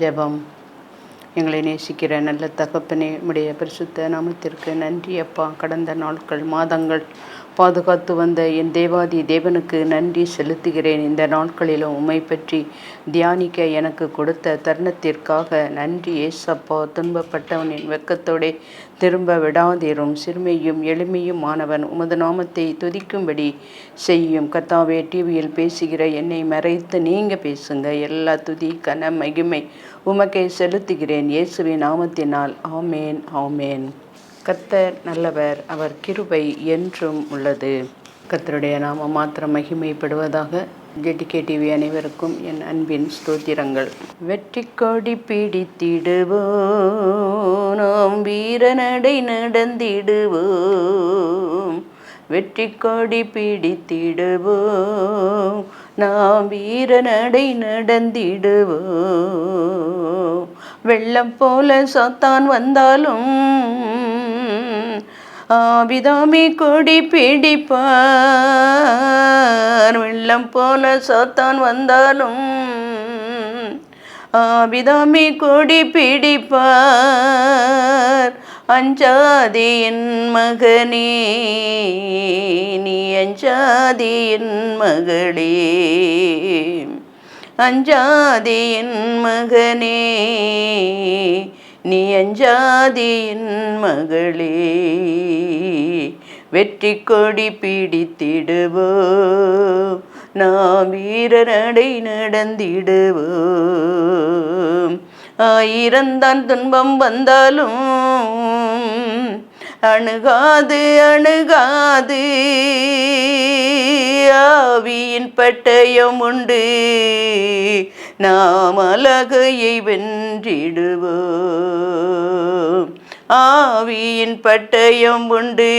ஜெபம். எங்களை நேசிக்கிற நல்ல தகப்பனே, உம்முடைய பரிசுத்த நாமத்திற்கு நன்றி அப்பா. கடந்த நாட்கள், மாதங்கள் பாதுகாத்து வந்த என் தேவாதி தேவனுக்கு நன்றி செலுத்துகிறேன். இந்த நாட்களிலும் உம்மை பற்றி தியானிக்க எனக்கு கொடுத்த தருணத்திற்காக நன்றி ஏசப்பா. துன்பப்பட்டவனின் வெட்கத்தோடே திரும்ப விடாதீரும். சிறுமையும் எளிமையும் ஆனவன் உமது நாமத்தை துதிக்கும்படி செய்யும். கர்த்தாவே, டிவியில் பேசுகிற என்னை மறைத்து நீங்க பேசுங்க. எல்லா துதி கன மகிமை உமக்கே செலுத்துகிறேன் இயேசுவின் நாமத்தினால். ஆமேன், ஆமேன். கர்த்தர் நல்லவர், அவர் கிருபை என்றும் உள்ளது. கர்த்தருடைய நாமம் மாத்திரம் மகிமைப்படுவதாக. ஜெடிகே டிவி அனைவருக்கும் என் அன்பின் ஸ்தோத்திரங்கள். வெற்றி கொடி பிடித்திடுவோம், நாம் வீரநடை நடந்திடுவோம். வெற்றி கொடி பிடித்திடுவோம், நாம் வீரநடை நடந்திடுவோம். வெள்ளம் போல சாத்தான் வந்தாலும் ஆபிதாமி கொடி பிடிப்பார். வெள்ளம் போல சாத்தான் வந்தாலும் ஆபிதாமி கொடி பிடிப்பார். அஞ்சாதே என் மகனே, நீ அஞ்சாதே என் மகளே. அஞ்சாதே என் மகனே, நீ அஞ்சாதே என் மகளே. வெற்றி கொடி பிடித்திடுவோம், நாம் வீரநடை நடந்திடுவோம். ஆயிரந்தான் துன்பம் வந்தாலும் அணுகாது அணுகாது. ஆவியின் பட்டயம் உண்டு, நாம் அலகையை வென்றிடுவோம். ஆவியின் பட்டயம் உண்டு,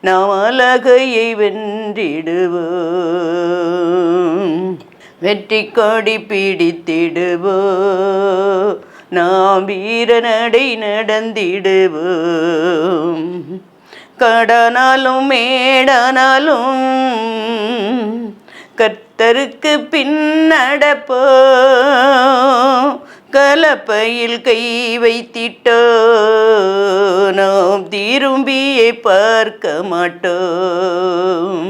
நாம் அலகையை வென்றிடுவோம். வெற்றி கொடி பிடித்திடுவோம், நாம் வீரநடை நடந்திடுவோம். கடனாலும் மேடானாலும் கர்த்தருக்கு பின்னடப்போம். கலப்பையில் கை வைத்திட்டோ, நாம் திரும்பியே பார்க்க மாட்டோம்.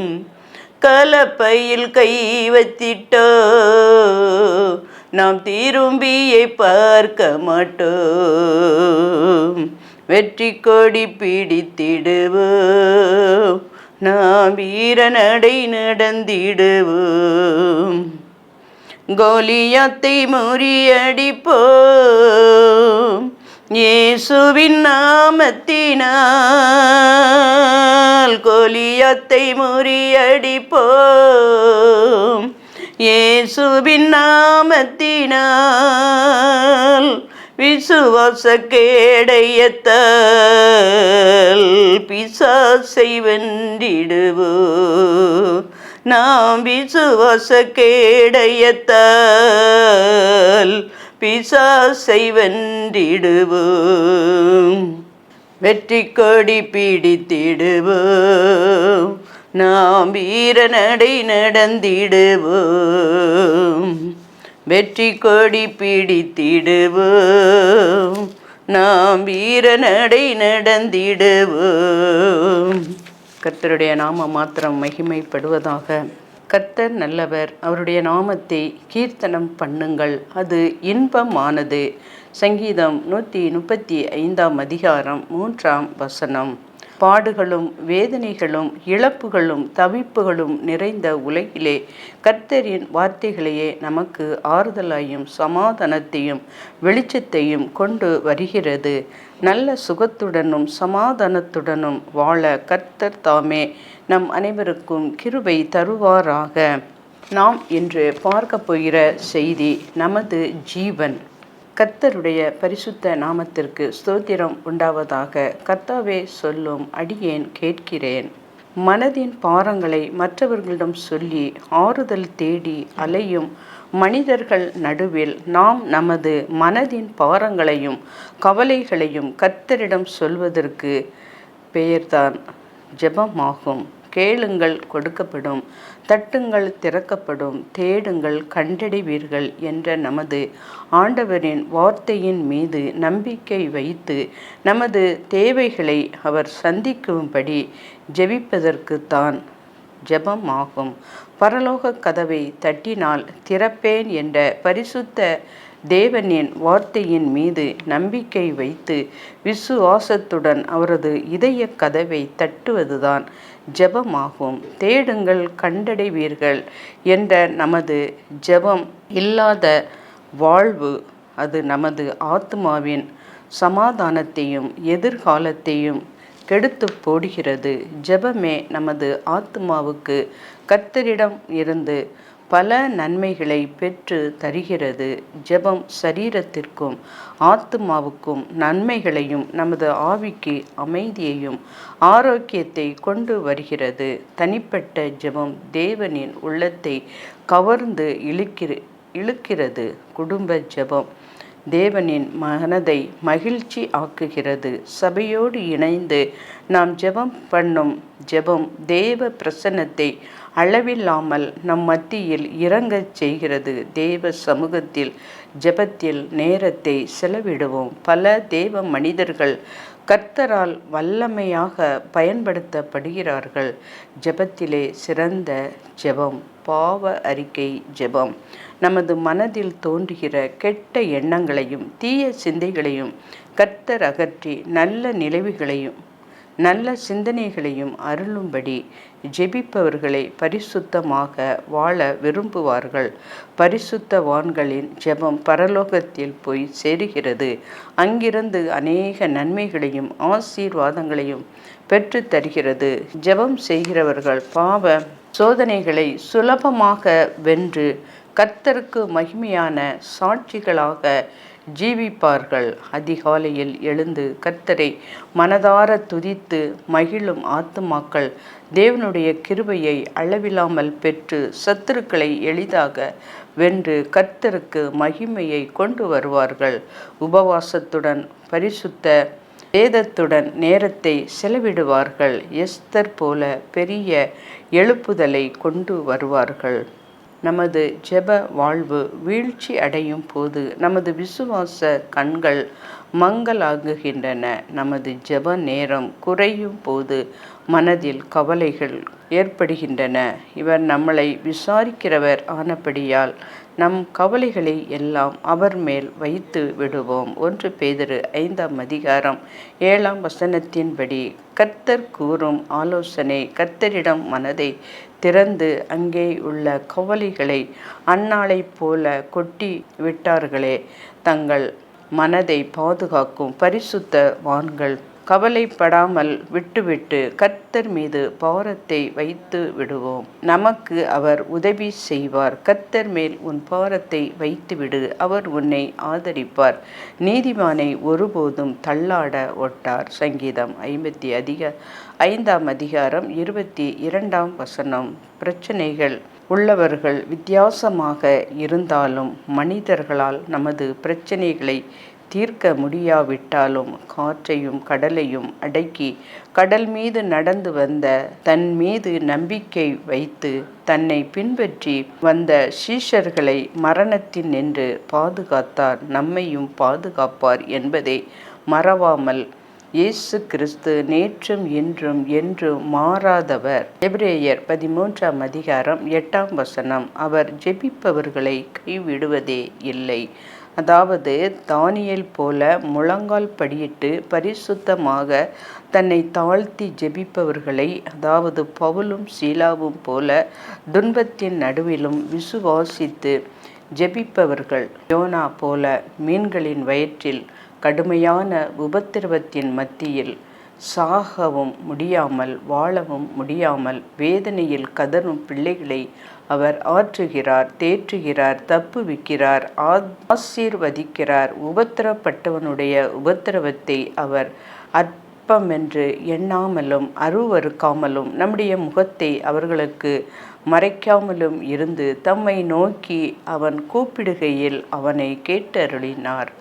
கலப்பையில் கை வைத்திட்டோ, நாம் திரும்பியே பார்க்க மாட்டோம். வெற்றி கொடி பிடித்திடுவோம், நாம் வீரநடை நடந்திடுவோம். கோலியாத்தை முறியடிப்போம், இயேசுவின் நாமத்தினால். கோலியாத்தை முறியடிப்போம், இயேசுவின் நாமத்தினால். விசுவாச கேடயத்தால் பிசாசை வென்றிடுவோம். நாம் விசுவாச கேடயத்தால் பிசாசை வென்றிடுவோம். வெற்றி கொடி பிடித்திடுவோம், நாம் வீரநடை நடந்திடுவோம். வெற்றி கொடி பிடித்திடுவோம், நாம் வீரநடை நடந்திடுவோம். கர்த்தருடைய நாமம் மாத்திரம் மகிமைப்படுவதாக. கர்த்தர் நல்லவர், அவருடைய நாமத்தை கீர்த்தனம் பண்ணுங்கள், அது இன்பமானது. சங்கீதம் 135 அதிகாரம் 3 பாடுகளும் வேதனைகளும் இழப்புகளும் தவிப்புகளும் நிறைந்த உலகிலே கர்த்தரின் வார்த்தைகளையே நமக்கு ஆறுதலாயும் சமாதானத்தையும் வெளிச்சத்தையும் கொண்டு வருகிறது. நல்ல சுகத்துடனும் சமாதானத்துடனும் வாழ கர்த்தர் தாமே நம் அனைவருக்கும் கிருபை தருவாராக. நாம் இன்று பார்க்க போகிற செய்தி நமது ஜீவன். கர்த்தருடைய பரிசுத்த நாமத்திற்கு ஸ்தோத்திரம் உண்டாவதாக. கர்த்தாவே சொல்லும் அடியேன் கேட்கிறேன். மனதின் பாரங்களை மற்றவர்களிடம் சொல்லி ஆறுதல் தேடி அலையும் மனிதர்கள் நடுவில் நாம் நமது மனதின் பாரங்களையும் கவலைகளையும் கர்த்தரிடம் சொல்வதற்கு பெயர்தான் ஜெபமாகும். கேளுங்கள் கொடுக்கப்படும், தட்டுங்கள் திறக்கப்படும், தேடுங்கள் கண்டடைவீர்கள் என்ற நமது ஆண்டவரின் வார்த்தையின் மீது நம்பிக்கை வைத்து நமது தேவைகளை அவர் சந்திக்கும்படி ஜெபிப்பதற்குத்தான் ஜெபம் ஆகும். பரலோக கதவை தட்டினால் திறப்பேன் என்ற பரிசுத்த தேவனின் வார்த்தையின் மீது நம்பிக்கை வைத்து விசுவாசத்துடன் அவரது இதய கதவை தட்டுவதுதான் ஜெபமாகும். தேடுங்கள் கண்டடைவீர்கள் என்ற நமது ஜெபம் இல்லாத வாழ்வு அது நமது ஆத்மாவின் சமாதானத்தையும் எதிர்காலத்தையும் கெடுத்து போடுகிறது. ஜெபமே நமது ஆத்மாவுக்கு கர்த்தரிடம் இருந்து பல நன்மைகளை பெற்று தருகிறது. ஜெபம் சரீரத்திற்கும் ஆத்மாவுக்கும் நன்மைகளையும் நமது ஆவிக்கு அமைதியையும் ஆரோக்கியத்தை கொண்டு வருகிறது. தனிப்பட்ட ஜெபம் தேவனின் உள்ளத்தை கவர்ந்து இழுக்கிறது. குடும்ப ஜெபம் தேவனின் மனதை மகிழ்ச்சி ஆக்குகிறது. சபையோடு இணைந்து நாம் ஜெபம் பண்ணும் ஜெபம் தேவ பிரசன்னத்தை அளவில்லாமல் நம் மத்தியில் இறங்கச் செய்கிறது. தேவ சமூகத்தில் ஜெபத்தில் நேரத்தை செலவிடுவோம். பல தேவ மனிதர்கள் கர்த்தரால் வல்லமையாக பயன்படுத்தப்படுகிறார்கள். ஜெபத்திலே சிறந்த ஜெபம் பாவ அறிக்கை ஜெபம். நமது மனதில் தோன்றுகிற கெட்ட எண்ணங்களையும் தீய சிந்தைகளையும் கர்த்தர் அகற்றி நல்ல சிந்தனைகளையும் அருளும்படி ஜெபிப்பவர்களை பரிசுத்தமாக வாழ விரும்புவார்கள். பரிசுத்தவான்களின் ஜெபம் பரலோகத்தில் போய் சேருகிறது. அங்கிருந்து அநேக நன்மைகளையும் ஆசீர்வாதங்களையும் பெற்று தருகிறது. ஜெபம் செய்கிறவர்கள் பாவ சோதனைகளை சுலபமாக வென்று கர்த்தருக்கு மகிமையான சாட்சிகளாக ஜீவிப்பார்கள். அதிகாலையில் எழுந்து கர்த்தரை மனதார துதித்து மகிழும் ஆத்துமாக்கள் தேவனுடைய கிருபையை அளவில்லாமல் பெற்று சத்துருக்களை எளிதாக வென்று கர்த்தருக்கு மகிமையை கொண்டு வருவார்கள். உபவாசத்துடன் பரிசுத்த வேதத்துடன் நேரத்தை செலவிடுவார்கள். எஸ்தர் போல பெரிய எழுப்புதலை கொண்டு வருவார்கள். நமது ஜெப வாழ்வு வீழ்ச்சி அடையும் போது நமது விசுவாச கண்கள் மங்கலாகுகின்றன. நமது ஜெப நேரம் குறையும் போது மனதில் கவலைகள் ஏற்படுகின்றன. இவர் நம்மளை விசாரிக்கிறவர் ஆனபடியால் நம் கவலைகளை எல்லாம் அவர் மேல் வைத்து விடுவோம். 1 பேதுரு 5:7 கர்த்தர் கூறும் ஆலோசனை. கர்த்தரிடம் மனதை திறந்து அங்கே உள்ள கவலைகளை அன்னாளைப் போல கொட்டி விட்டார்களே, தங்கள் மனதை பாதுகாக்கும் பரிசுத்தவான்கள் கவலைப்படாமல் விட்டுவிட்டு கர்த்தர் மீது பாரத்தை வைத்து விடுவோம். நமக்கு அவர் உதவி செய்வார். கர்த்தர் மேல் உன் பாரத்தை வைத்துவிடு, அவர் உன்னை ஆதரிப்பார். நீதிமானை ஒருபோதும் தள்ளாட ஒட்டார். சங்கீதம் 5:22. பிரச்சனைகள் உள்ளவர்கள் வித்தியாசமாக இருந்தாலும் மனிதர்களால் நமது பிரச்சனைகளை தீர்க்க முடியாவிட்டாலும் காற்றையும் கடலையும் அடக்கி கடல் மீது நடந்து வந்த தன் மீது நம்பிக்கை வைத்து தன்னை பின்பற்றி வந்த சீஷர்களை மரணத்தின் நின்று பாதுகாத்தார். நம்மையும் பாதுகாப்பார் என்பதை மறவாமல் இயேசு கிறிஸ்து நேற்றும் இன்றும் என்றும் மாறாதவர். எபிரேயர் 13:8. அவர் ஜெபிப்பவர்களை கைவிடுவதே இல்லை. அதாவது தானியேல் போல முழங்கால் படியிட்டு பரிசுத்தமாக தன்னை தாழ்த்தி ஜெபிப்பவர்களை, அதாவது பவுலும் சீலாவும் போல துன்பத்தின் நடுவிலும் விசுவாசித்து ஜெபிப்பவர்கள், யோனா போல மீன்களின் வயிற்றில் கடுமையான உபத்திரவத்தின் மத்தியில் சாகவும் முடியாமல் வாழவும் முடியாமல் வேதனையில் கதறும் பிள்ளைகளை அவர் ஆற்றுகிறார், தேற்றுகிறார், தப்புவிக்கிறார், ஆசீர்வதிக்கிறார். உபத்திரப்பட்டவனுடைய உபத்திரவத்தை அவர் அற்பமென்று எண்ணாமலும் அருவருக்காமலும் நம்முடைய முகத்தை அவர்களுக்கு மறைக்காமலும் இருந்து தம்மை நோக்கி அவன் கூப்பிடுகையில் அவனை கேட்டருளினார்.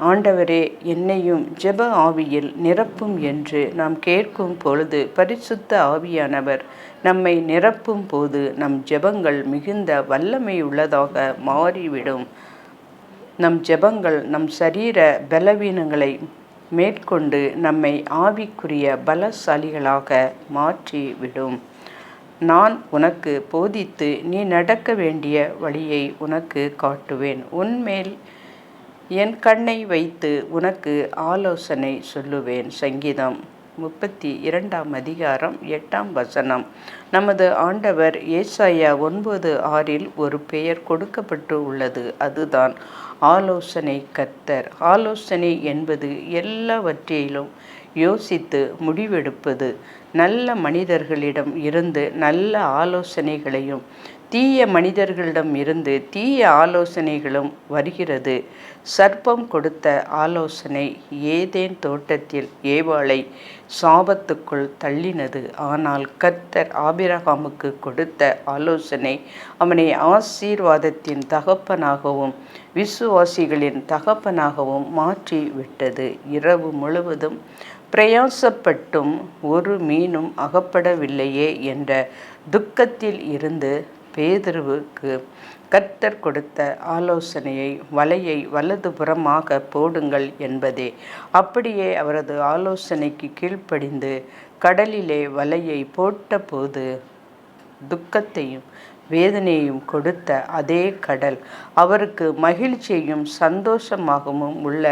ஆண்டவரே, என்னையும் ஜெப ஆவியில் நிரப்பும் என்று நாம் கேட்கும் பொழுது பரிசுத்த ஆவியானவர் நம்மை நிரப்பும் போது நம் ஜெபங்கள் மிகுந்த வல்லமையுள்ளதாக மாறிவிடும். நம் ஜெபங்கள் நம் சரீர பலவீனங்களை மேற்கொண்டு நம்மை ஆவிக்குரிய பலசாலிகளாக மாற்றிவிடும். நான் உனக்கு போதித்து நீ நடக்க வேண்டிய வழியை உனக்கு காட்டுவேன். உன்மேல் என் கண்ணை வைத்து உனக்கு ஆலோசனை சொல்லுவேன். சங்கீதம் 32 8 நமது ஆண்டவர் ஏசாயா 9:6 ஒரு பெயர் கொடுக்கப்பட்டு உள்ளது. அதுதான் ஆலோசனை கர்த்தர். ஆலோசனை என்பது எல்லாவற்றிலும் யோசித்து முடிவெடுப்பது. நல்ல மனிதர்களிடம் இருந்து நல்ல ஆலோசனைகளையும் தீய மனிதர்களிடம் இருந்து தீய ஆலோசனைகளும் வருகிறது. சர்ப்பம் கொடுத்த ஆலோசனை ஏதேன் தோட்டத்தில் ஏவாளை சாபத்துக்குள் தள்ளினது. ஆனால் கர்த்தர் ஆபிரகாமுக்கு கொடுத்த ஆலோசனை அவனை ஆசீர்வாதத்தின் தகப்பனாகவும் விசுவாசிகளின் தகப்பனாகவும் மாற்றி விட்டது. இரவு முழுவதும் பிரயாசப்பட்டும் ஒரு மீனும் அகப்படவில்லையே என்ற துக்கத்தில் இருந்து பேதுருவுக்கு கர்த்தர் கொடுத்த ஆலோசனையை வலையை வலதுபுறமாக போடுங்கள் என்பதே. அப்படியே அவரது ஆலோசனைக்கு கீழ்ப்படிந்து கடலிலே வலையை போட்டபோது துக்கத்தையும் வேதனையையும் கொடுத்த அதே கடல் அவருக்கு மகிழ்ச்சியையும் சந்தோஷமாகவும் உள்ள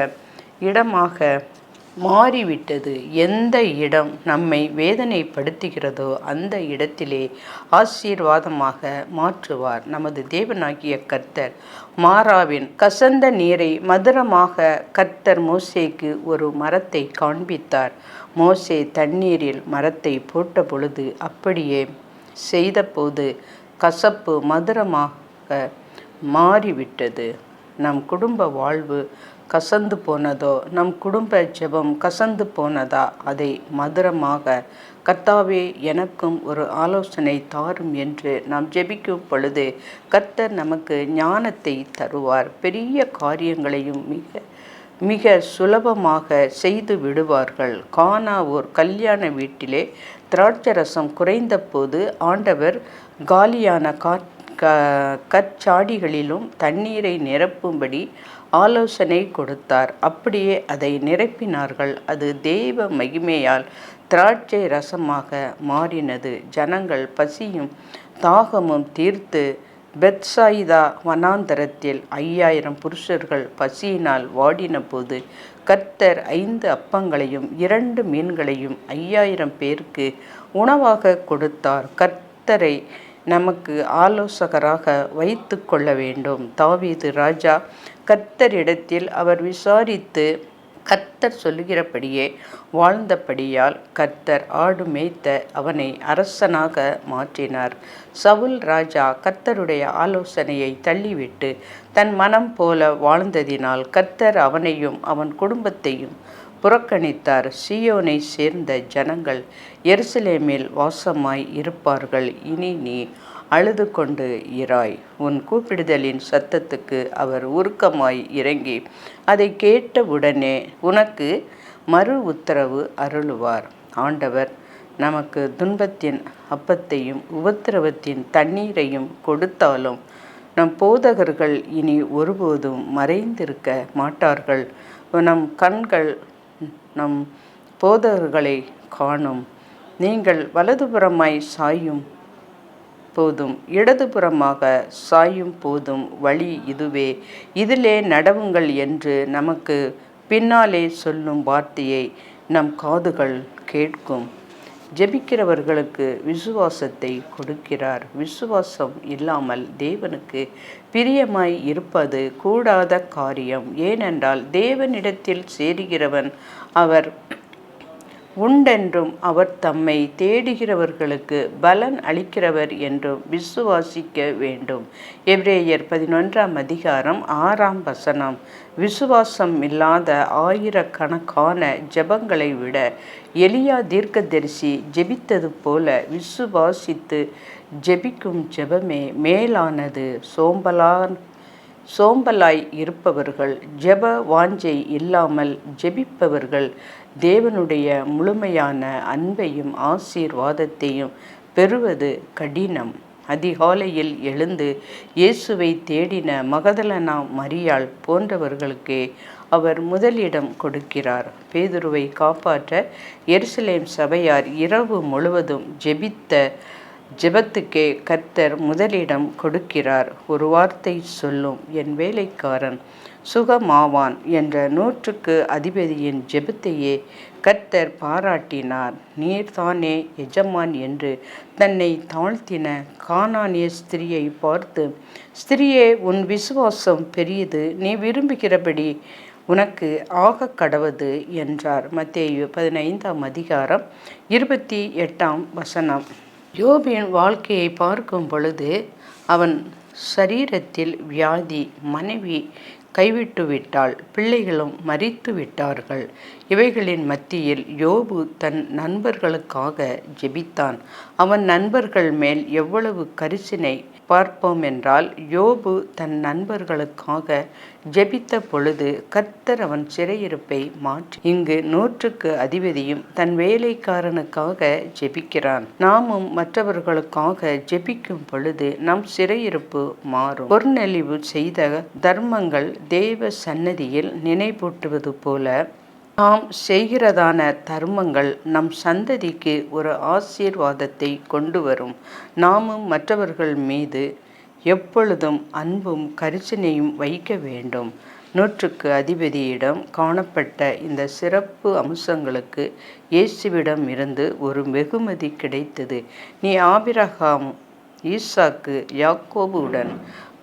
இடமாக மாறிவிட்டது. எந்த இடம் நம்மை வேதனைப்படுத்துகிறதோ அந்த இடத்திலே ஆசீர்வாதமாக மாற்றுவார். நமது தேவனாகிய கர்த்தர் மாராவின் கசந்த நீரை மதுரமாக கர்த்தர் மோசேக்கு ஒரு மரத்தை காண்பித்தார். மோசே தண்ணீரில் மரத்தை போட்ட பொழுது அப்படியே செய்தபோது கசப்பு மதுரமாக மாறிவிட்டது. நம் குடும்ப வாழ்வு கசந்து போனதோ, நம் குடும்ப ஜெபம் கசந்து போனதா, அதை மதுரமாக கர்த்தாவே எனக்கும் ஒரு ஆலோசனை தாரும் என்று நாம் ஜெபிக்கும் பொழுது கர்த்தர் நமக்கு ஞானத்தை தருவார். பெரிய காரியங்களையும் மிக மிக சுலபமாக செய்து விடுவார்கள். கானா ஓர் கல்யாண வீட்டிலே திராட்சரசம் குறைந்த போது ஆண்டவர் காலியான கற்சாடிகளிலும் தண்ணீரை நிரப்பும்படி ஆலோசனை கொடுத்தார். அப்படியே அதை நிரப்பினார்கள். அது தேவ மகிமையால் திராட்சை ரசமாக மாறினது. ஜனங்கள் பசியும் தாகமும் தீர்த்து பெத்சாயிதா வனாந்தரத்தில் 5000 புருஷர்கள் பசியினால் வாடின போது கர்த்தர் 5 அப்பங்களையும் 2 மீன்களையும் 5000 பேருக்கு உணவாக கொடுத்தார். கர்த்தரை நமக்கு ஆலோசகராக வைத்து கொள்ள வேண்டும். தாவீது ராஜா கர்த்தரிடத்தில் அவர் விசாரித்து கர்த்தர் சொல்லுகிறபடியே வாழ்ந்தபடியால் கர்த்தர் ஆடு மேய்த்த அவனை அரசனாக மாற்றினார். சவுல் ராஜா கர்த்தருடைய ஆலோசனையை தள்ளிவிட்டு தன் மனம் போல வாழ்ந்ததினால் கர்த்தர் அவனையும் அவன் குடும்பத்தையும் புறக்கணித்தார். சீயோனை சேர்ந்த ஜனங்கள் எருசலேமில் வாசமாய் இருப்பார்கள். இனி நீ அழுது கொண்டு இராய். உன் கூப்பிடுதலின் சத்தத்துக்கு அவர் உருக்கமாய் இறங்கி அதை கேட்டவுடனே உனக்கு மறு உத்தரவு அருளுவார். ஆண்டவர் நமக்கு துன்பத்தின் அப்பத்தையும் உபத்திரவத்தின் தண்ணீரையும் கொடுத்தாலும் நம் போதகர்கள் இனி ஒருபோதும் மறைந்திருக்க மாட்டார்கள். நம் கண்கள் நம் போதகர்களை காணும். நீங்கள் வலதுபுறமாய் சாயும் போதும் இடதுபுறமாக சாயும் போதும் வழி இதுவே, இதிலே நடவுங்கள் என்று நமக்கு பின்னாலே சொல்லும் வார்த்தையை நம் காதுகள் கேட்கும். ஜெபிக்கிறவர்களுக்கு விசுவாசத்தை கொடுக்கிறார். விசுவாசம் இல்லாமல் தேவனுக்கு பிரியமாய் இருப்பது கூடாத காரியம். ஏனென்றால் தேவனிடத்தில் சேருகிறவன் அவர் உண்டென்றும் அவர் தம்மை தேடுகிறவர்களுக்கு பலன் அளிக்கிறவர் என்றும் விசுவாசிக்க வேண்டும். எபிரேயர் 11:6 விசுவாசம் இல்லாத ஆயிரக்கணக்கான ஜெபங்களை விட எலியா தீர்க்கதரிசி ஜெபித்தது போல விசுவாசித்து ஜெபிக்கும் ஜெபமே மேலானது. சோம்பலாய் இருப்பவர்கள், ஜெப வாஞ்சை இல்லாமல் ஜெபிப்பவர்கள் தேவனுடைய முழுமையான அன்பையும் ஆசீர்வாதத்தையும் பெறுவது கடினம். அதிகாலையில் எழுந்து இயேசுவை தேடின மகதலேனா மரியாள் போன்றவர்களுக்கே அவர் முதலிடம் கொடுக்கிறார். பேதுருவை காப்பாற்ற எருசலேம் சபையார் இரவு முழுவதும் ஜெபித்த ஜெபத்துக்கே கர்த்தர் முதலிடம் கொடுக்கிறார். ஒரு வார்த்தை சொல்லும், என் வேலைக்காரன் சுகமாவான் என்ற 100க்கு அதிபதியின் ஜெபத்தையே கர்த்தர் பாராட்டினார். நீர்தானே எஜமான் என்று தன்னை தாழ்த்தின கானானிய ஸ்திரியை பார்த்து, ஸ்திரியே, உன் விசுவாசம் பெரியது, நீ விரும்புகிறபடி உனக்கு ஆக கடவது என்றார். மத்தேயு 15ஆம் அதிகாரம் 28ஆம் வசனம். யோபின் வாழ்க்கையை பார்க்கும் பொழுது அவன் சரீரத்தில் வியாதி, மனைவி கைவிட்டு விட்டாள், பிள்ளைகளும் மரித்து விட்டார்கள். இவைகளின் மத்தியில் யோபு தன் நண்பர்களுக்காக ஜெபித்தான். அவன் நண்பர்கள் மேல் எவ்வளவு கரிசனை பார்ப்போம் என்றால், யோபு தன் நண்பர்களுக்காக ஜெபித்த பொழுது கர்த்தர் அவன் சிறையிருப்பை மாற்றி இங்கு 100க்கு அதிபதியும் தன் வேலைக்காரனுக்காக ஜெபிக்கிறான். நாமும் மற்றவர்களுக்காக ஜெபிக்கும் பொழுது நம் சிறையிருப்பு மாறும். பொருநெளிவு செய்த தர்மங்கள் தேவ சன்னதியில் நினைவூட்டுவது போல நாம் செய்கிறதான தர்மங்கள் நம் சந்ததிக்கு ஒரு ஆசீர்வாதத்தை கொண்டு வரும். நாமும் மற்றவர்கள் மீது எப்பொழுதும் அன்பும் கரிசனையும் வைக்க வேண்டும். 100க்கு அதிபதியிடம் காணப்பட்ட இந்த சிறப்பு அம்சங்களுக்கு இயேசுவிடம் இருந்து ஒரு வெகுமதி கிடைத்தது. நீ ஆபிரகாம், ஈசாக்கு, யாக்கோபுடன்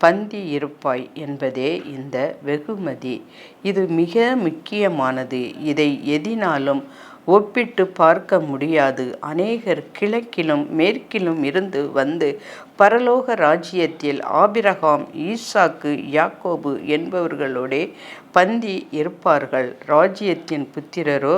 பந்தி இருப்பாய் என்பதே இந்த வெகுமதி. இது மிக முக்கியமானது. இதை எதினாலும் ஒப்பிட்டு பார்க்க முடியாது. அநேகர் கிழக்கிலும் மேற்கிலும் இருந்து வந்து பரலோக ராஜ்யத்தில் ஆபிரகாம், ஈசாக்கு, யாக்கோபு என்பவர்களோடே பந்தி இருப்பார்கள். ராஜ்யத்தின் புத்திரரோ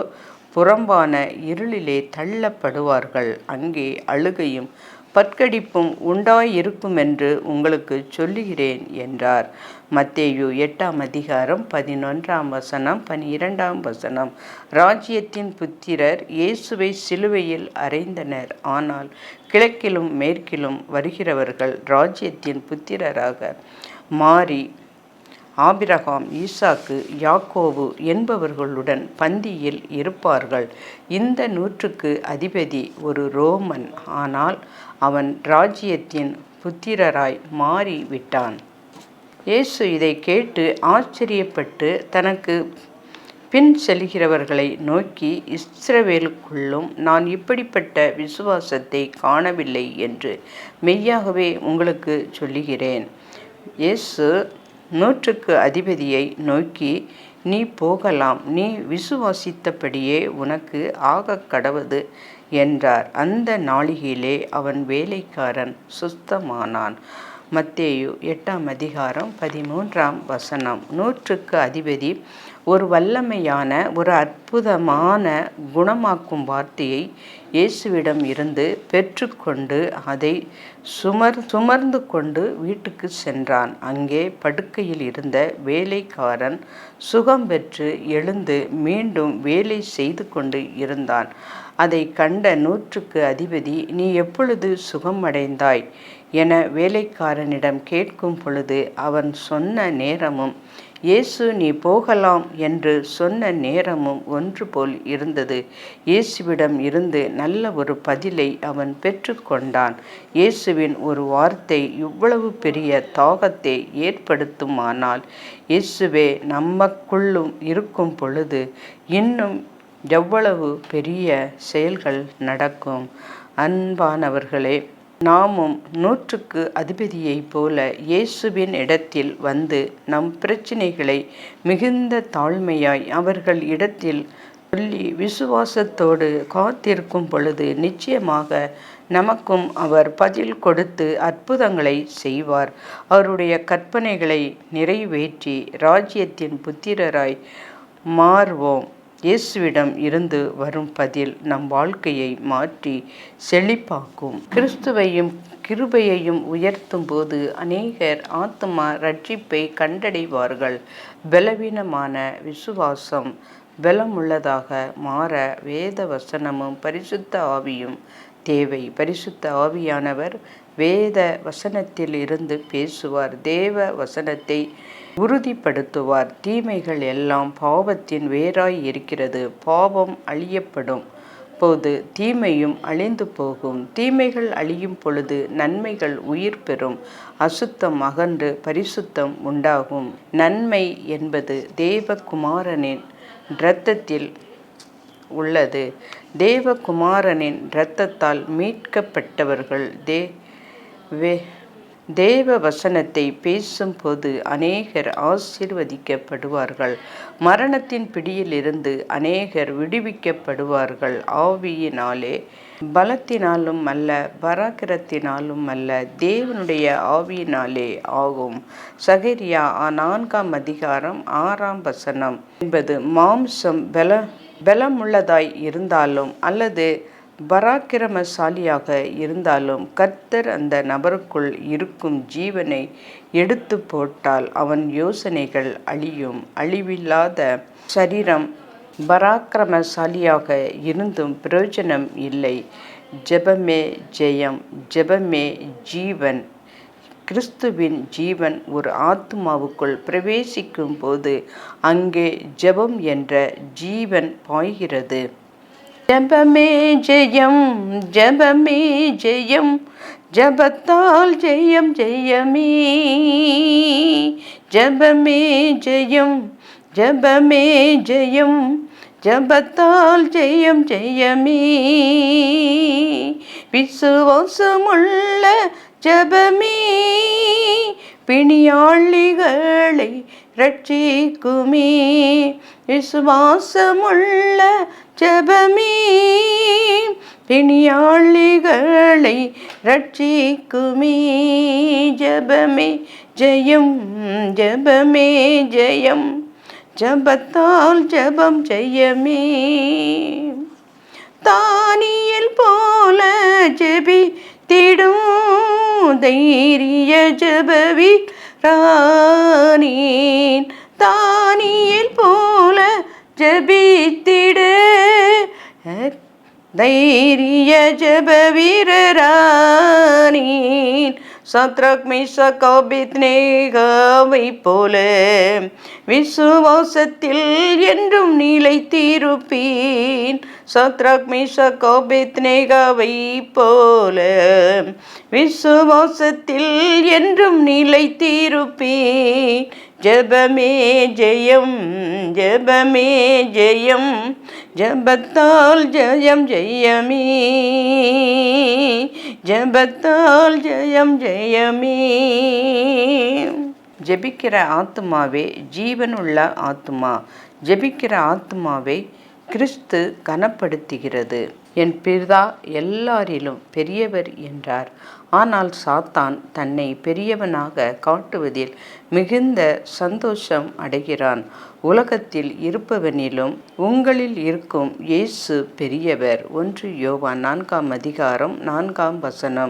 புறம்பான இருளிலே தள்ளப்படுவார்கள். அங்கே அழுகையும் பற்கடிப்பும் உண்டாயிருக்குமென்று உங்களுக்கு சொல்லுகிறேன் என்றார். மத்தேயு 8ஆம் அதிகாரம் 11ஆம் வசனம் 12ஆம் வசனம். ராஜ்யத்தின் புத்திரர் இயேசுவை சிலுவையில் அறைந்தனர். ஆனால் கிழக்கிலும் மேற்கிலும் வருகிறவர்கள் ராஜ்யத்தின் புத்திரராக மாறி ஆபிரகாம், ஈசாக்கு, யாக்கோபு என்பவர்களுடன் பந்தியில் இருப்பார்கள். இந்த 100க்கு அதிபதி ஒரு ரோமன். ஆனால் அவன் ராஜ்யத்தின் புத்திரராய் மாறி விட்டான். இயேசு இதை கேட்டு ஆச்சரியப்பட்டு தனக்கு பின் செல்கிறவர்களை நோக்கி, இஸ்ரவேலுக்குள்ளும் நான் இப்படிப்பட்ட விசுவாசத்தை காணவில்லை என்று மெய்யாகவே உங்களுக்கு சொல்லுகிறேன். இயேசு 100க்கு அதிபதியை நோக்கி, நீ போகலாம், நீ விசுவாசித்தபடியே உனக்கு ஆக கடவது என்றார். அந்த நாளிகையிலே அவன் வேலைக்காரன் சுஸ்தமானான். மத்தேயு 8ஆம் அதிகாரம் 13ஆம் வசனம். 100க்கு அதிபதி ஒரு வல்லமையான, ஒரு அற்புதமான குணமாக்கும் வார்த்தையை இயேசுவிடம் இருந்து பெற்றுக்கொண்டு அதை சுமர்ந்து கொண்டு வீட்டுக்கு சென்றான். அங்கே படுக்கையில் இருந்த வேலைக்காரன் சுகம் பெற்று எழுந்து மீண்டும் வேலை செய்து கொண்டு இருந்தான். அதை கண்ட 100க்கு அதிபதி, நீ எப்பொழுது சுகம் அடைந்தாய் என வேலைக்காரனிடம் கேட்கும் பொழுது அவன் சொன்ன நேரமும் இயேசு நீ போகலாம் என்று சொன்ன நேரமும் ஒன்று போல் இருந்தது. இயேசுவிடம் இருந்து நல்ல ஒரு பதிலை அவன் பெற்றுக்கொண்டான். இயேசுவின் ஒரு வார்த்தை இவ்வளவு பெரிய தாகத்தை ஏற்படுத்துமானால், இயேசுவே நமக்குள்ளும் இருக்கும் பொழுது இன்னும் எவ்வளவு பெரிய செயல்கள் நடக்கும். அன்பானவர்களே, நாமும் 100க்கு அதிபதியைப் போல இயேசுவின் இடத்தில் வந்து நம் பிரச்சனைகளை மிகுந்த தாழ்மையாய் அவர்கள் இடத்தில் சொல்லி விசுவாசத்தோடு காத்திருக்கும் பொழுது நிச்சயமாக நமக்கும் அவர் பதில் கொடுத்து அற்புதங்களை செய்வார். அவருடைய கற்பனைகளை நிறைவேற்றி ராஜ்யத்தின் புத்திரராய் மாறுவோம். இயேசுவிடம் இருந்து வரும் பதில் நம் வாழ்க்கையை மாற்றி செழிப்பாக்கும். கிறிஸ்துவையும் கிருபையையும் உயர்த்தும் போது அநேகர் ஆத்துமா ரட்சிப்பை கண்டடைவார்கள். பலவீனமான விசுவாசம் பலமுள்ளதாக மாற வேத வசனமும் பரிசுத்த ஆவியும் தேவை. பரிசுத்த ஆவியானவர் வேத வசனத்தில் இருந்து பேசுவார். தேவ வசனத்தை உறுதிப்படுத்துவார். தீமைகள் எல்லாம் பாவத்தின் வேராய் இருக்கிறது. பாவம் அழியப்படும் போது தீமையும் அழிந்து போகும். தீமைகள் அழியும் பொழுது நன்மைகள் உயிர் பெறும். அசுத்தம் அகன்று பரிசுத்தம் உண்டாகும். நன்மை என்பது தேவகுமாரனின் இரத்தத்தில் உள்ளது. தேவகுமாரனின் இரத்தத்தால் மீட்கப்பட்டவர்கள் தேவ வசனத்தை பேசும்போது அநேகர் ஆசீர்வதிக்கப்படுவார்கள். மரணத்தின் பிடியிலிருந்து அநேகர் விடுவிக்கப்படுவார்கள். ஆவியினாலே, பலத்தினாலும் அல்ல, பராக்கிரத்தினாலும் அல்ல, தேவனுடைய ஆவியினாலே ஆகும். சகரியா 4:6 என்பது மாம்சம் பலமுள்ளதாய் இருந்தாலும் அல்லது பராக்கிரமசாலியாக இருந்தாலும் கர்த்தர் அந்த நபருக்குள் இருக்கும் ஜீவனை எடுத்து போட்டால் அவன் யோசனைகள் அழியும். அழிவில்லாத சரீரம் பராக்கிரமசாலியாக இருந்தும் பிரயோஜனம் இல்லை. ஜெபமே ஜெயம், ஜெபமே ஜீவன். கிறிஸ்துவின் ஜீவன் ஒரு ஆத்துமாவுக்குள் பிரவேசிக்கும் போது அங்கே ஜெபம் என்ற ஜீவன் பாய்கிறது. ஜெபமே ஜெயம், ஜெபமே ஜெயம், ஜெபத்தால் ஜெயம் ஜெயமே. ஜெபமே ஜெயம், ஜெபமே ஜெயம், ஜெபத்தால் ஜெயம் ஜெயமே. விசுவாசமுள்ள ஜெபமே பிணியாளிகளை ரட்சிக்குமே. விசுவாசமுள்ள ஜெபமே பிணியாளிகளை ரட்சிக்குமே. ஜெபமே ஜெயம், ஜெபமே ஜெயம், ஜெபத்தால் ஜெபம் ஜெயமே. தானியேல் போல ஜெபித்திடும் தைரிய ஜெபவீரனானேன். தானியேல் போல ஜெபித்திட தைரிய ஜெபவீரனானேன். சத்ரக் மேஷக் ஆபேத்நேகோவை போல விசுவாசத்தில் என்றும் நிலைத்திருப்பேன். சத்ரக் மேஷக் ஆபேத்நேகோவை போல விசுவாசத்தில் என்றும் நிலைத்திருப்பேன். ஜெபமே ஜெயம், ஜெபமே ஜெயம், ஜெபத்தால் ஜெயம் ஜெயமே. ஜெபத்தால் ஜெயம் ஜெயமே. ஜெபிக்கிற ஆத்துமாவே ஜீவனுள்ள ஆத்துமா. ஜெபிக்கிற ஆத்துமாவை கிறிஸ்து கனப்படுத்துகிறது. என் பிதா எல்லாரிலும் பெரியவர் என்றார். ஆனால் சாத்தான் தன்னை பெரியவனாக காட்டுவதில் மிகுந்த சந்தோஷம் அடைகிறான். உலகத்தில் இருப்பவனிலும் உங்களில் இருக்கும் இயேசு பெரியவர். 1 யோவான் 4:4.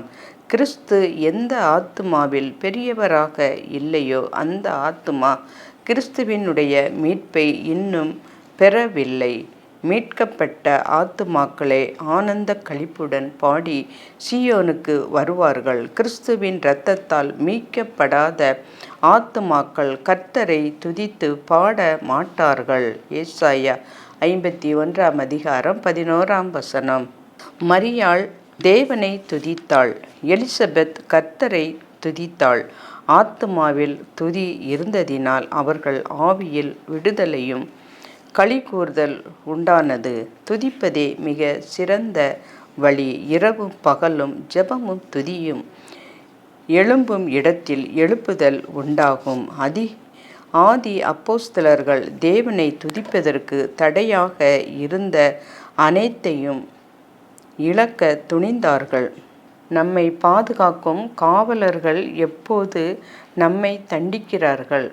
கிறிஸ்து எந்த ஆத்துமாவில் பெரியவராக இல்லையோ அந்த ஆத்துமா கிறிஸ்துவினுடைய மீட்பை இன்னும் பெறவில்லை. மீட்கப்பட்ட ஆத்துமாக்களே ஆனந்த களிப்புடன் பாடி சீயோனுக்கு வருவார்கள். கிறிஸ்துவின் இரத்தத்தால் மீட்கப்படாத ஆத்துமாக்கள் கர்த்தரை துதித்து பாட மாட்டார்கள். ஏசாயா 51:11. மரியாள் தேவனை துதித்தாள். எலிசபெத் கர்த்தரை துதித்தாள். ஆத்துமாவில் துதி இருந்ததினால் அவர்கள் ஆவியில் விடுதலையும் களிகூர்தல் உண்டானது. துதிப்பதே மிக சிறந்த வழி. இரவும் பகலும் ஜெபமும் துதியும் எழும்பும் இடத்தில் எழுப்புதல் உண்டாகும். ஆதி அப்போஸ்தலர்கள் தேவனை துதிப்பதற்கு தடையாக இருந்த அனைத்தையும் இழக்க துணிந்தார்கள். நம்மை பாதுகாக்கும் காவலர்கள் எப்போது நம்மை தண்டிக்கிறார்கள்.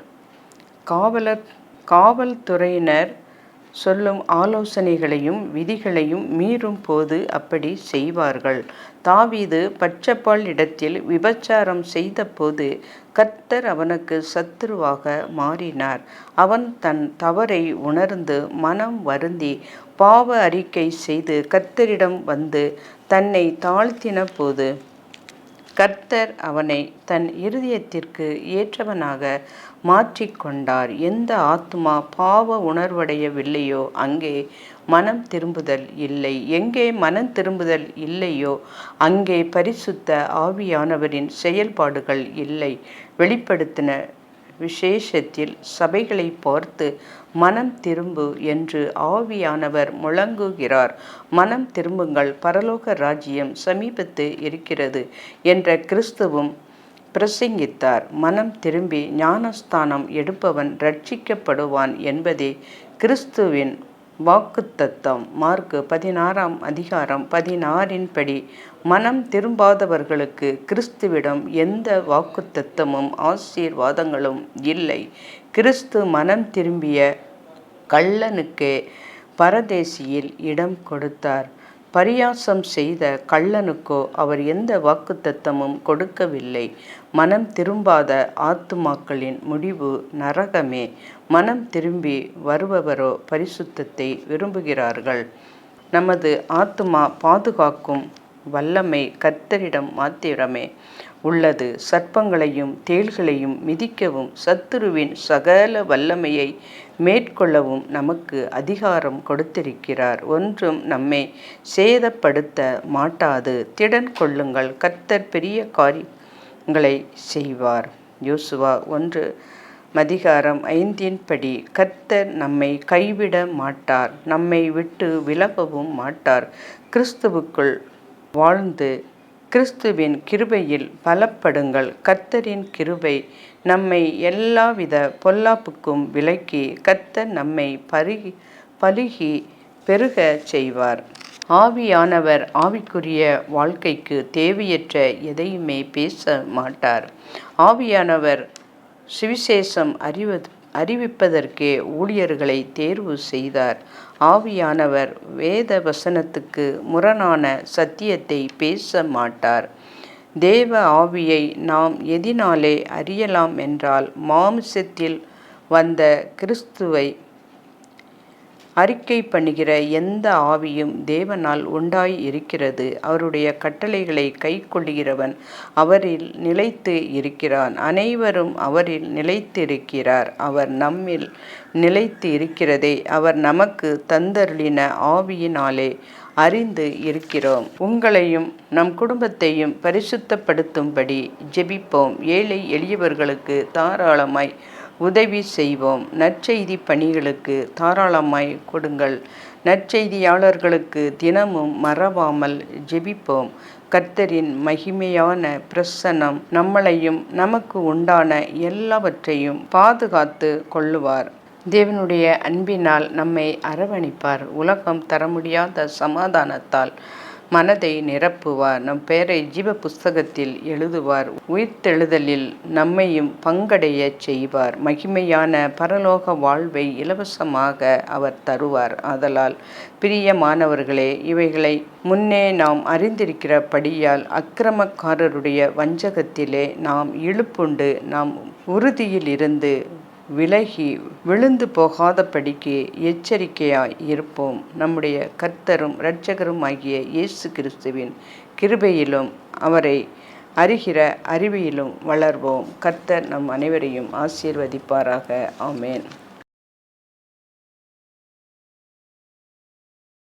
காவல்துறையினர் சொல்லும் ஆலோசனைகளையும் விதிகளையும் மீறும் போது அப்படி செய்வார்கள். தாவீது பட்சப்பால் இடத்தில் விபச்சாரம் செய்தபோது கர்த்தர் அவனுக்கு சத்துருவாக மாறினார். அவன் தன் தவறை உணர்ந்து மனம் வருந்தி பாவ அறிக்கை செய்து கர்த்தரிடம் வந்து தன்னை தாழ்த்தின போது கர்த்தர் அவனை தன் இருதயத்திற்கு ஏற்றவனாக மாற்றிக்கொண்டார். எந்த ஆத்துமா பாவ உணர்வடையவில்லையோ அங்கே மனம் திரும்புதல் இல்லை. எங்கே மனம் திரும்புதல் இல்லையோ அங்கே பரிசுத்த ஆவியானவரின் செயல்பாடுகள் இல்லை. வெளிப்படுத்தின விசேஷத்தில் சபைகளை பார்த்து மனம் திரும்பு என்று ஆவியானவர் முழங்குகிறார். மனம் திரும்புங்கள், பரலோக ராஜ்யம் சமீபத்து இருக்கிறது என்ற கிறிஸ்துவும் பிரசங்கித்தார். மனம் திரும்பி ஞானஸ்தானம் எடுப்பவன் ரட்சிக்கப்படுவான் என்பதே கிறிஸ்துவின் வாக்குத்தத்தம். மார்க்கு 16:16 படி மனம் திரும்பாதவர்களுக்கு கிறிஸ்துவிடம் எந்த வாக்குத்தத்தமும் ஆசீர்வாதங்களும் இல்லை. கிறிஸ்து மனம் திரும்பிய கள்ளனுக்கே பரதேசியில் இடம் கொடுத்தார். பரியாசம் செய்த கள்ளனுக்கோ அவர் எந்த வாக்குத்தத்தமும் கொடுக்கவில்லை. மனம் திரும்பாத ஆத்துமாக்களின் முடிவு நரகமே. மனம் திரும்பி வருபவரோ பரிசுத்தத்தை விரும்புகிறார்கள். நமது ஆத்துமா பாதுகாக்கும் வல்லமை கர்த்தரிடம் மாத்திரமே உள்ளது. சர்ப்பங்களையும் தேள்களையும் மிதிக்கவும் சத்துருவின் சகல வல்லமையை மேற்கொள்ளவும் நமக்கு அதிகாரம் கொடுத்திருக்கிறார். ஒன்றும் நம்மை சேதப்படுத்த மாட்டாது. திடன் கொள்ளுங்கள், கர்த்தர் பெரிய காரியங்களை செய்வார். யோசுவா 1:5 படி கர்த்தர் நம்மை கைவிட மாட்டார், நம்மை விட்டு விலகவும் மாட்டார். கிறிஸ்துவுக்குள் வாழ்ந்து கிறிஸ்துவின் கிருபையில் பலப்படுங்கள். கர்த்தரின் கிருபை நம்மை எல்லாவித பொல்லாப்புக்கும் விலக்கி கர்த்தர் நம்மை பலுகி பெருக செய்வார். ஆவியானவர் ஆவிக்குரிய வாழ்க்கைக்கு தேவையற்ற எதையுமே பேச மாட்டார். ஆவியானவர் சுவிசேஷம் அறிவிப்பதற்கே ஊழியர்களை தேர்வு செய்தார். ஆவியானவர் வேத வசனத்துக்கு முரணான சத்தியத்தை பேச மாட்டார். தேவ ஆவியை நாம் எதினாலே அறியலாம் என்றால் மாம்சத்தில் வந்த கிறிஸ்துவை அறிக்கை பண்ணுகிற எந்த ஆவியும் தேவனால் உண்டாய் இருக்கிறது. அவருடைய கட்டளைகளை கை கொள்ளுகிறவன் அவரில் நிலைத்து இருக்கிறான். அனைவரும் அவரில் நிலைத்திருக்கிறார். அவர் நம்மில் நிலைத்து இருக்கிறதை அவர் நமக்கு தந்தருளின ஆவியினாலே அறிந்து இருக்கிறோம். உங்களையும் நம் குடும்பத்தையும் பரிசுத்தப்படுத்தும்படி ஜெபிப்போம். ஏழை எளியவர்களுக்கு தாராளமாய் உதவி செய்வோம். நற்செய்தி பணிகளுக்கு தாராளமாய் கொடுங்கள். நற்செய்தியாளர்களுக்கு தினமும் மறவாமல் ஜெபிப்போம். கர்த்தரின் மகிமையான பிரசன்னம் நம்மளையும் நமக்கு உண்டான எல்லாவற்றையும் பாதுகாத்து கொள்ளுவார். தேவனுடைய அன்பினால் நம்மை அரவணைப்பார். உலகம் தர முடியாத சமாதானத்தால் மனதை நிரப்புவார். நம் பெயரை ஜீவ புஸ்தகத்தில் எழுதுவார். உயிர்த்தெழுதலில் நம்மையும் பங்கடைய செய்வார். மகிமையான பரலோக வாழ்வை இலவசமாக அவர் தருவார். ஆதலால் பிரியமானவர்களே, இவைகளை முன்னே நாம் அறிந்திருக்கிறபடியால் அக்கிரமக்காரருடைய வஞ்சகத்திலே நாம் இழுப்புண்டு நாம் உறுதியில் இருந்து விலகி விழுந்து போகாதபடிக்கு எச்சரிக்கையாய் இருப்போம். நம்முடைய கர்த்தரும் இரட்சகருமாகிய இயேசு கிறிஸ்துவின் கிருபையிலும் அவரை அறிகிற அறிவியிலும் வளர்வோம். கர்த்தர் நம் அனைவரையும் ஆசீர்வதிப்பாராக. ஆமேன்.